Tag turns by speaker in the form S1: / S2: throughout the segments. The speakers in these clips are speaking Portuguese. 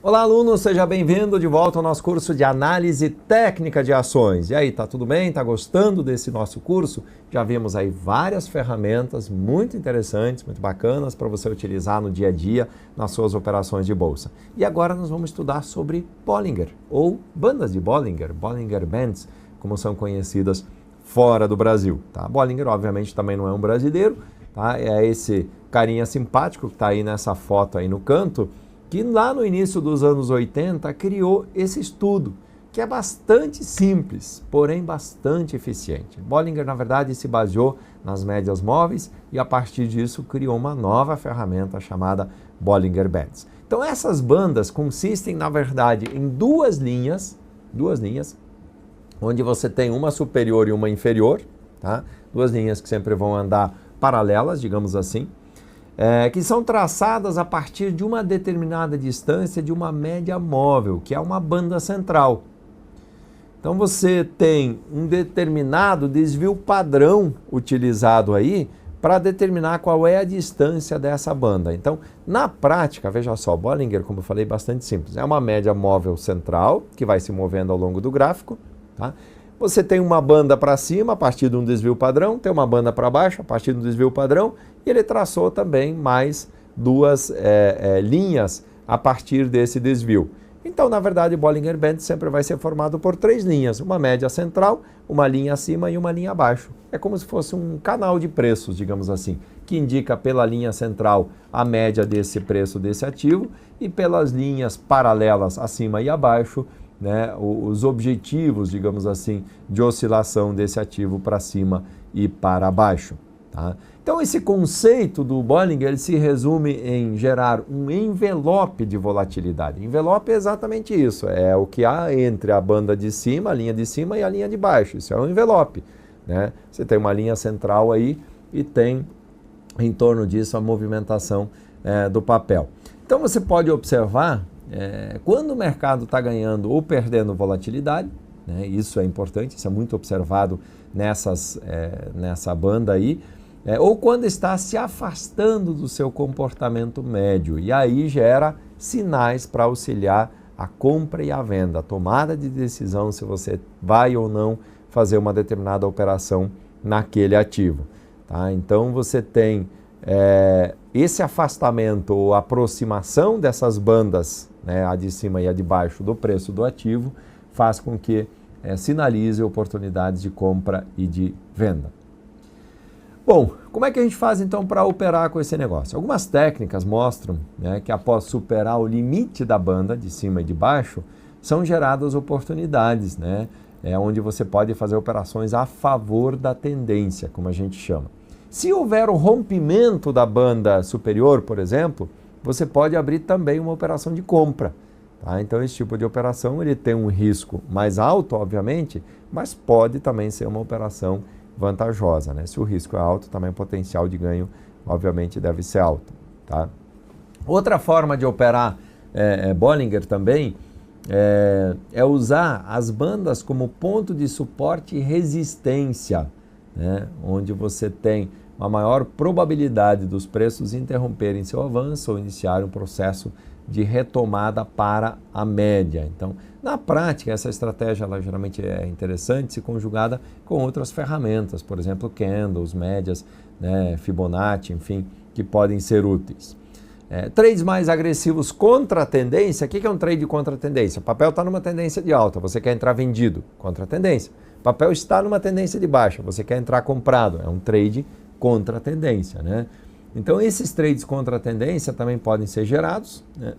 S1: Olá, aluno, seja bem-vindo de volta ao nosso curso de Análise Técnica de Ações. E aí, tá tudo bem? Tá gostando desse nosso curso? Já vimos aí várias ferramentas muito interessantes, muito bacanas para você utilizar no dia a dia nas suas operações de bolsa. E agora nós vamos estudar sobre Bollinger, ou bandas de Bollinger, Bollinger Bands, como são conhecidas fora do Brasil. Tá? Bollinger, obviamente, também não é um brasileiro, tá? É esse carinha simpático que está aí nessa foto aí no canto, que lá no início dos anos 80 criou esse estudo, que é bastante simples, porém bastante eficiente. Bollinger, na verdade, se baseou nas médias móveis e a partir disso criou uma nova ferramenta chamada Bollinger Bands. Então essas bandas consistem, na verdade, em duas linhas, onde você tem uma superior e uma inferior, tá? Duas linhas que sempre vão andar paralelas, digamos assim, que são traçadas a partir de uma determinada distância de uma média móvel, que é uma banda central. Então você tem um determinado desvio padrão utilizado aí para determinar qual é a distância dessa banda. Então, na prática, veja só, Bollinger, como eu falei, bastante simples. É uma média móvel central, que vai se movendo ao longo do gráfico, tá? Você tem uma banda para cima a partir de um desvio padrão, tem uma banda para baixo a partir de um desvio padrão, e ele traçou também mais duas linhas a partir desse desvio. Então, na verdade, o Bollinger Band sempre vai ser formado por três linhas, uma média central, uma linha acima e uma linha abaixo. É como se fosse um canal de preços, digamos assim, que indica pela linha central a média desse preço desse ativo e pelas linhas paralelas acima e abaixo, né, os objetivos, digamos assim, de oscilação desse ativo para cima e para baixo. Tá? Então, esse conceito do Bollinger ele se resume em gerar um envelope de volatilidade. Envelope é exatamente isso, é o que há entre a banda de cima, a linha de cima e a linha de baixo. Isso é um envelope. Né? Você tem uma linha central aí e tem em torno disso a movimentação do papel. Então, você pode observar quando o mercado está ganhando ou perdendo volatilidade, né, isso é importante, isso é muito observado nessa banda aí, ou quando está se afastando do seu comportamento médio, e aí gera sinais para auxiliar a compra e a venda, a tomada de decisão se você vai ou não fazer uma determinada operação naquele ativo. Tá? Então você tem esse afastamento ou aproximação dessas bandas, né, a de cima e a de baixo do preço do ativo, faz com que sinalize oportunidades de compra e de venda. Bom, como é que a gente faz então para operar com esse negócio? Algumas técnicas mostram, né, que após superar o limite da banda de cima e de baixo, são geradas oportunidades, né, onde você pode fazer operações a favor da tendência, como a gente chama. Se houver o rompimento da banda superior, por exemplo, você pode abrir também uma operação de compra. Tá? Então, esse tipo de operação ele tem um risco mais alto, obviamente, mas pode também ser uma operação vantajosa. Né? Se o risco é alto, também o potencial de ganho, obviamente, deve ser alto. Tá? Outra forma de operar Bollinger também é usar as bandas como ponto de suporte e resistência, né? Onde você tem uma maior probabilidade dos preços interromperem seu avanço ou iniciar um processo de retomada para a média. Então, na prática, essa estratégia ela geralmente é interessante se conjugada com outras ferramentas, por exemplo, candles, médias, né, Fibonacci, enfim, que podem ser úteis. Trades mais agressivos contra a tendência. O que é um trade contra a tendência? O papel está numa tendência de alta, você quer entrar vendido, contra a tendência. O papel está numa tendência de baixa, você quer entrar comprado, é um trade contra a tendência, né? Então, esses trades contra a tendência também podem ser gerados, né?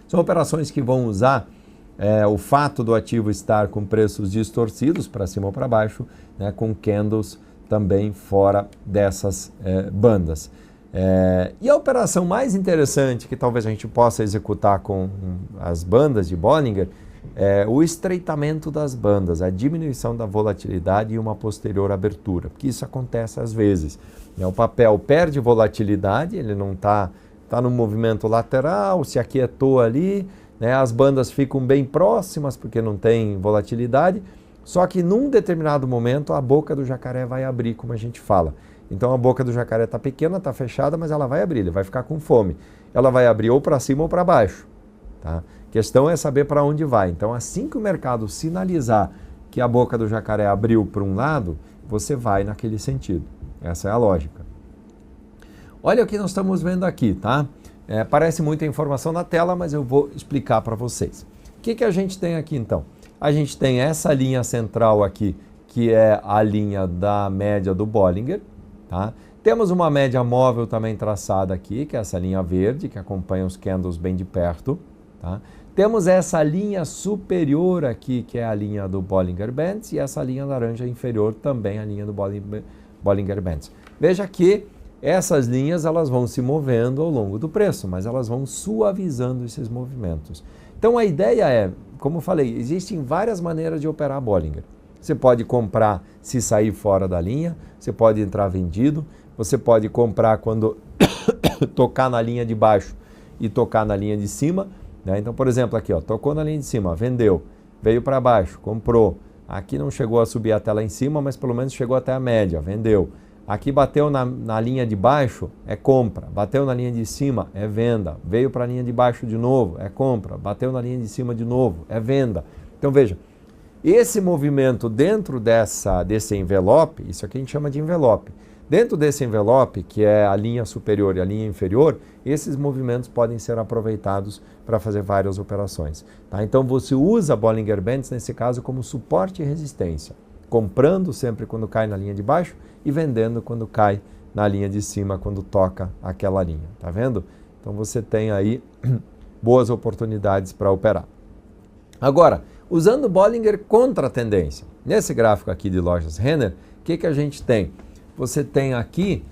S1: São operações que vão usar o fato do ativo estar com preços distorcidos para cima ou para baixo, né? Com candles também fora dessas bandas. E a operação mais interessante que talvez a gente possa executar com as bandas de Bollinger o estreitamento das bandas, a diminuição da volatilidade e uma posterior abertura, porque isso acontece às vezes. O papel perde volatilidade, ele não está no movimento lateral, se aquietou ali, né? As bandas ficam bem próximas porque não tem volatilidade, só que num determinado momento a boca do jacaré vai abrir, como a gente fala. Então a boca do jacaré está pequena, está fechada, mas ela vai abrir, ele vai ficar com fome. Ela vai abrir ou para cima ou para baixo. Tá? A questão é saber para onde vai. Então, assim que o mercado sinalizar que a boca do jacaré abriu para um lado, você vai naquele sentido. Essa é a lógica. Olha o que nós estamos vendo aqui, tá? Parece muita informação na tela, mas eu vou explicar para vocês. O que a gente tem aqui, então? A gente tem essa linha central aqui, que é a linha da média do Bollinger, tá? Temos uma média móvel também traçada aqui, que é essa linha verde, que acompanha os candles bem de perto, tá? Temos essa linha superior aqui, que é a linha do Bollinger Bands, e essa linha laranja inferior também a linha do Bollinger Bands. Veja que essas linhas elas vão se movendo ao longo do preço, mas elas vão suavizando esses movimentos. Então a ideia é, como eu falei, existem várias maneiras de operar Bollinger. Você pode comprar se sair fora da linha, você pode entrar vendido, você pode comprar quando tocar na linha de baixo e tocar na linha de cima, né? Então, por exemplo, aqui, ó, tocou na linha de cima, vendeu, veio para baixo, comprou. Aqui não chegou a subir até lá em cima, mas pelo menos chegou até a média, vendeu. Aqui bateu na linha de baixo, é compra. Bateu na linha de cima, é venda. Veio para a linha de baixo de novo, é compra. Bateu na linha de cima de novo, é venda. Então, veja, esse movimento dentro desse envelope, isso aqui a gente chama de envelope. Dentro desse envelope, que é a linha superior e a linha inferior, esses movimentos podem ser aproveitados para fazer várias operações. Tá? Então você usa Bollinger Bands, nesse caso, como suporte e resistência. Comprando sempre quando cai na linha de baixo e vendendo quando cai na linha de cima, quando toca aquela linha. Tá vendo? Então você tem aí boas oportunidades para operar. Agora, usando Bollinger contra a tendência. Nesse gráfico aqui de lojas Renner, o que a gente tem? Você tem aqui,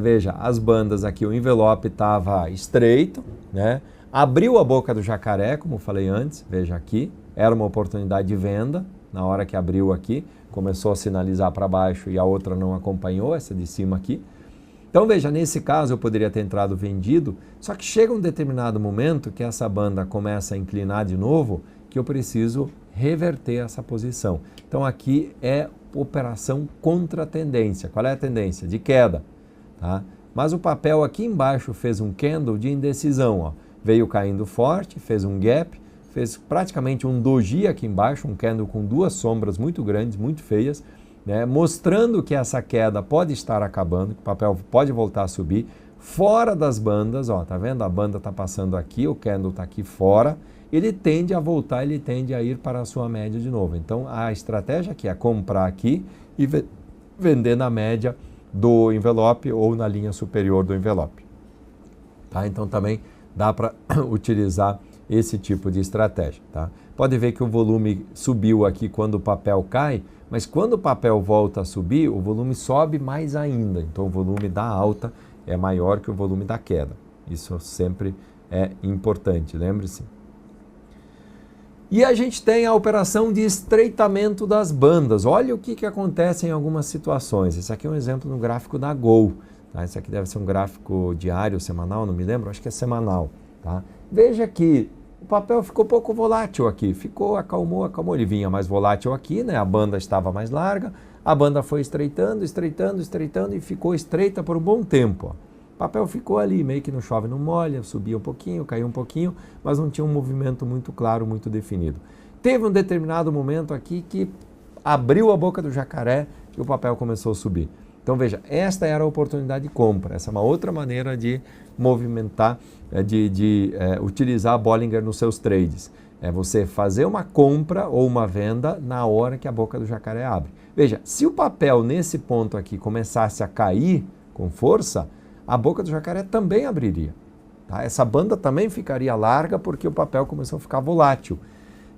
S1: veja, as bandas aqui, o envelope estava estreito, né? Abriu a boca do jacaré, como eu falei antes, veja aqui, era uma oportunidade de venda, na hora que abriu aqui, começou a sinalizar para baixo e a outra não acompanhou, essa de cima aqui. Então veja, nesse caso eu poderia ter entrado vendido, só que chega um determinado momento que essa banda começa a inclinar de novo, que eu preciso reverter essa posição. Então aqui é operação contra a tendência. Qual é a tendência? De queda. Tá? Mas o papel aqui embaixo fez um candle de indecisão. Ó. Veio caindo forte, fez um gap, fez praticamente um doji aqui embaixo, um candle com duas sombras muito grandes, muito feias, né? Mostrando que essa queda pode estar acabando, que o papel pode voltar a subir, fora das bandas. Ó, tá vendo? A banda está passando aqui, o candle está aqui fora. Ele tende a voltar, ele tende a ir para a sua média de novo. Então, a estratégia aqui é comprar aqui e vender na média do envelope ou na linha superior do envelope. Tá? Então, também dá para utilizar esse tipo de estratégia. Tá? Pode ver que o volume subiu aqui quando o papel cai, mas quando o papel volta a subir, o volume sobe mais ainda. Então, o volume da alta é maior que o volume da queda. Isso sempre é importante, lembre-se. E a gente tem a operação de estreitamento das bandas. Olha o que acontece em algumas situações. Esse aqui é um exemplo no gráfico da Gol. Tá? Esse aqui deve ser um gráfico diário, semanal, não me lembro, acho que é semanal. Tá? Veja que o papel ficou pouco volátil aqui. Acalmou. Ele vinha mais volátil aqui, né? A banda estava mais larga. A banda foi estreitando e ficou estreita por um bom tempo. Ó. O papel ficou ali, meio que não chove, não molha, subia um pouquinho, caiu um pouquinho, mas não tinha um movimento muito claro, muito definido. Teve um determinado momento aqui que abriu a boca do jacaré e o papel começou a subir. Então veja, esta era a oportunidade de compra. Essa é uma outra maneira de movimentar, de utilizar a Bollinger nos seus trades. É você fazer uma compra ou uma venda na hora que a boca do jacaré abre. Veja, se o papel nesse ponto aqui começasse a cair com força, a boca do jacaré também abriria. Tá? Essa banda também ficaria larga porque o papel começou a ficar volátil.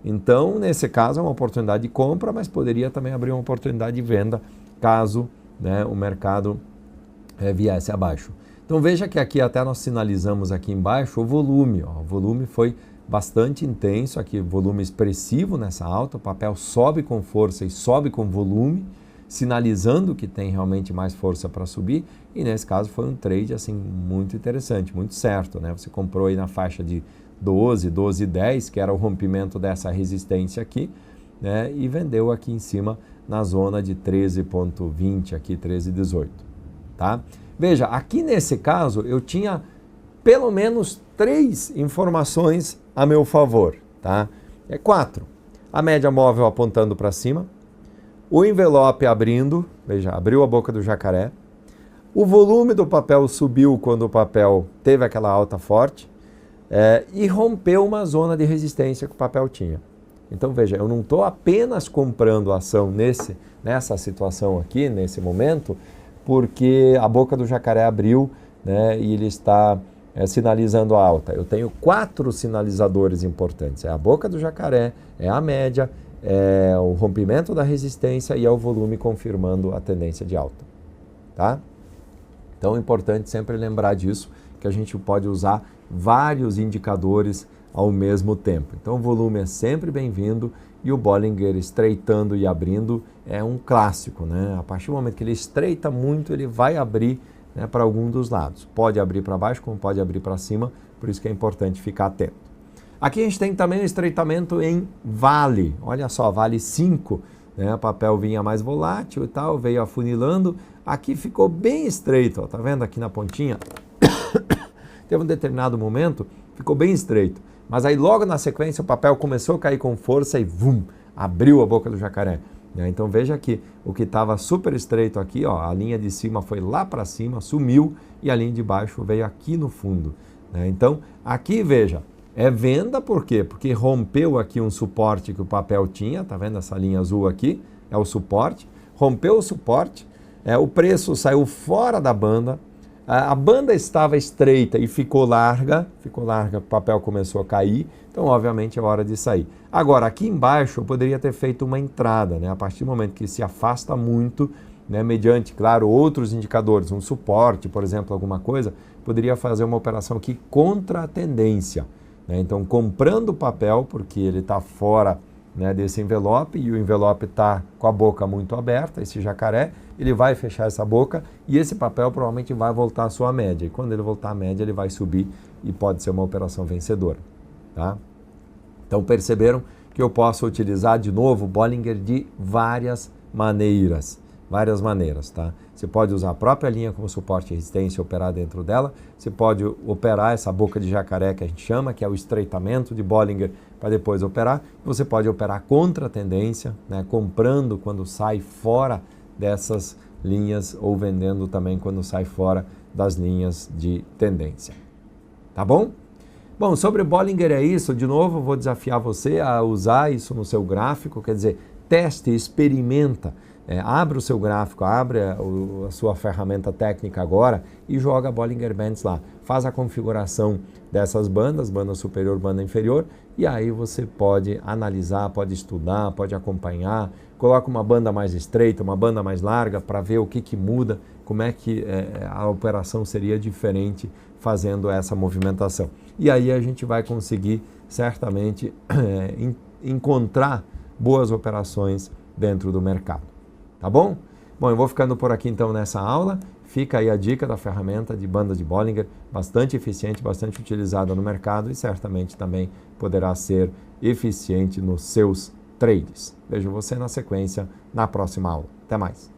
S1: Então, nesse caso, é uma oportunidade de compra, mas poderia também abrir uma oportunidade de venda caso, né, o mercado viesse abaixo. Então, veja que aqui até nós sinalizamos aqui embaixo o volume. Ó. O volume foi bastante intenso, aqui volume expressivo nessa alta, o papel sobe com força e sobe com volume, sinalizando que tem realmente mais força para subir, e nesse caso foi um trade assim muito interessante, muito certo, né? Você comprou aí na faixa de 12,10, que era o rompimento dessa resistência aqui, né? E vendeu aqui em cima na zona de 13,20, aqui 13,18, tá? Veja, aqui nesse caso eu tinha pelo menos 3 informações a meu favor, tá? 4. A média móvel apontando para cima, o envelope abrindo, veja, abriu a boca do jacaré, o volume do papel subiu quando o papel teve aquela alta forte e rompeu uma zona de resistência que o papel tinha. Então veja, eu não estou apenas comprando a ação nessa situação aqui, nesse momento, porque a boca do jacaré abriu, né, e ele está sinalizando a alta. Eu tenho 4 sinalizadores importantes. É a boca do jacaré, é a média, é o rompimento da resistência e é o volume confirmando a tendência de alta. Tá? Então é importante sempre lembrar disso, que a gente pode usar vários indicadores ao mesmo tempo. Então o volume é sempre bem-vindo e o Bollinger estreitando e abrindo é um clássico, né? A partir do momento que ele estreita muito, ele vai abrir, né, para algum dos lados. Pode abrir para baixo, como pode abrir para cima, por isso que é importante ficar atento. Aqui a gente tem também o estreitamento em vale. Olha só, vale 5, né? O papel vinha mais volátil e tal, veio afunilando. Aqui ficou bem estreito, ó, tá vendo aqui na pontinha? Teve um determinado momento, ficou bem estreito. Mas aí logo na sequência o papel começou a cair com força e vum, abriu a boca do jacaré. Então veja aqui, o que estava super estreito aqui, ó, a linha de cima foi lá para cima, sumiu, e a linha de baixo veio aqui no fundo. Então aqui veja, é venda por quê? Porque rompeu aqui um suporte que o papel tinha, tá vendo essa linha azul aqui? É o suporte, rompeu o suporte, o preço saiu fora da banda, a banda estava estreita e ficou larga, o papel começou a cair, então obviamente é hora de sair. Agora, aqui embaixo eu poderia ter feito uma entrada, né? A partir do momento que se afasta muito, né, mediante, claro, outros indicadores, um suporte, por exemplo, alguma coisa, poderia fazer uma operação aqui contra a tendência, né? Então, comprando o papel, porque ele está fora, né, desse envelope, e o envelope está com a boca muito aberta, esse jacaré, ele vai fechar essa boca e esse papel provavelmente vai voltar à sua média. E quando ele voltar à média, ele vai subir e pode ser uma operação vencedora. Tá? Então perceberam que eu posso utilizar de novo o Bollinger de várias maneiras. Várias maneiras, tá? Você pode usar a própria linha como suporte e resistência e operar dentro dela. Você pode operar essa boca de jacaré que a gente chama, que é o estreitamento de Bollinger, para depois operar. Você pode operar contra a tendência, né? Comprando quando sai fora dessas linhas ou vendendo também quando sai fora das linhas de tendência. Tá bom? Bom, sobre Bollinger é isso. De novo, eu vou desafiar você a usar isso no seu gráfico, quer dizer, teste, experimenta. Abre o seu gráfico, abre a sua ferramenta técnica agora e joga Bollinger Bands lá. Faz a configuração dessas bandas, banda superior, banda inferior, e aí você pode analisar, pode estudar, pode acompanhar. Coloca uma banda mais estreita, uma banda mais larga para ver o que muda, como é que a operação seria diferente fazendo essa movimentação. E aí a gente vai conseguir certamente encontrar boas operações dentro do mercado. Tá bom? Bom, eu vou ficando por aqui então nessa aula. Fica aí a dica da ferramenta de banda de Bollinger, bastante eficiente, bastante utilizada no mercado e certamente também poderá ser eficiente nos seus trades. Vejo você na sequência na próxima aula. Até mais!